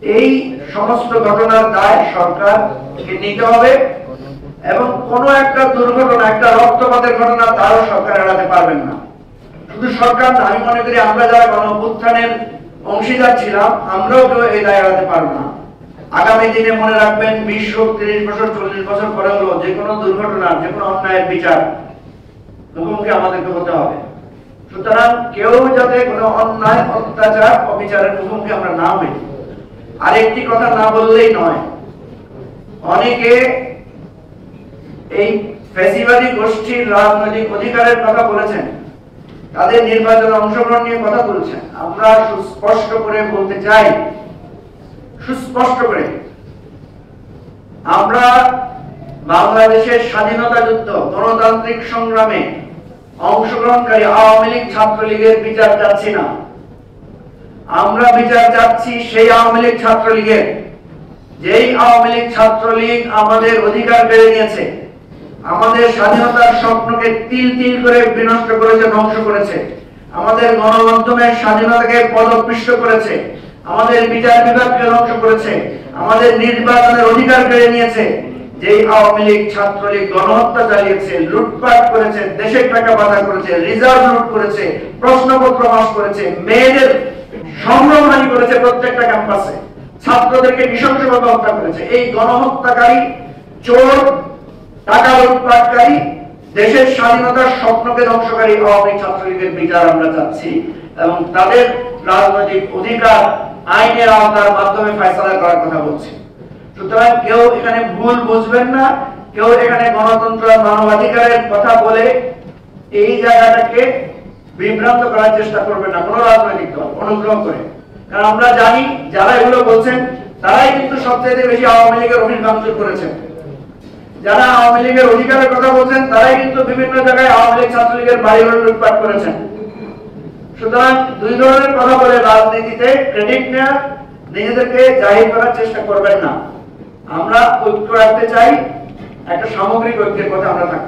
এই সমস্ত ঘটনার দায় সরকারকে নিতে হবে এবং কোন একটা দুর্ঘটনা, একটা রক্তপাতের ঘটনা তারও সরকার এড়াতে পারবেন না। শুধু সরকার না, আমি মনে করি আমরা যারা গণঅভ্যুত্থানের অংশীদার ছিলাম আমরাও কেউ এই দায় এড়াতে পারবো না। আগামী দিনে মনে রাখবেন 20 হোক 30 বছর 40 বছর পরে হলো যে কোনো দুর্ঘটনা, যে কোনো অন্যায়ের বিচার মুখোমুখি আমাদেরকে হতে হবে। সুতরাং কেউ যাতে কোনো অন্যায়, অত্যাচার, অবিচারের মুখোমুখি আমরা না হই। আরেকটি কথা না বললেই নয়, অনেকে এই ফ্যাসিবাদী গোষ্ঠীর রাজনৈতিক অধিকারের কথা বলেছেন, তাদের নির্বাচনে অংশগ্রহণ নিয়ে কথা বলছেন। আমরা সুস্পষ্ট করে বলতে চাই, সুস্পষ্ট করে, আমরা বাংলাদেশের স্বাধীনতা যুদ্ধ, গণতান্ত্রিক সংগ্রামে অংশগ্রহণকারী আওয়ামী লীগ, ছাত্রলীগের বিচার চাচ্ছি না। আমরা বিচার চাচ্ছি সেই আওয়ামী লীগ, ছাত্রলীগের, যেই আওয়ামী লীগ, ছাত্রলীগ আমাদের অধিকার কেড়ে নিয়েছে, আমাদের স্বাধীনতার স্বপ্নকে তিল তিল করে বিনষ্ট করেছে, ধ্বংস করেছে, আমাদের গণমাধ্যমের স্বাধীনতাকে পদপিষ্ট করেছে, আমাদের বিচার বিভাগকে ধ্বংস করেছে, আমাদের নির্বাচনের অধিকার কেড়ে নিয়েছে। যেই আওয়ামী লীগ, ছাত্রলীগ গণহত্যা চালিয়েছে, লুটপাট করেছে, দেশের টাকা বাধা করেছে, রিজার্ভ লুট করেছে, প্রশ্নপত্র ফাঁস করেছে, মেয়েদের সম্ভ্রমহানি করেছে প্রত্যেকটা ক্যাম্পাসে, ছাত্রদেরকে নৃশংসভাবে হত্যা করেছে, এই গণহত্যাকারী, চোর, টাকা লুটপাটকারী, দেশের স্বাধীনতার স্বপ্নকে ধ্বংসকারী আওয়ামী লীগ, ছাত্রলীগের বিচার আমরা চাচ্ছি এবং তাদের রাজনৈতিক অধিকার আইনের আওতার মাধ্যমে ফয়সালা করার কথা বলছি। সুতরাং কেউ এখানে ভুল বুঝবেন না, কেউ এখানে গণতন্ত্র, মানবাধিকারের কথা বলে এই জায়গাটাকে বিভ্রান্ত করার চেষ্টা করবেন না কোন রাজনৈতিক দল, অনুগ্রহ করে। কারণ আমরা জানি যারা এগুলো বলছেন তারাই কিন্তু সবচেয়ে বেশি আওয়ামী লীগের অফিস ভাঙচুর করেছেন। যারা আওয়ামী লীগের অধিকারের কথা বলছেন তারাই কিন্তু বিভিন্ন জায়গায় আওয়ামী লীগ, ছাত্রলীগের বাড়িঘর লুটপাট করেছেন। সুতরাং দুই ধরনের কথা বলে রাজনীতিতে ক্রেডিট নেওয়া, নিজেদেরকে জাহির করার চেষ্টা করবেন না। আমরা ঐক্য রাখতে চাই, একটা সামগ্রিক ঐক্যের কথা আমরা থাকি।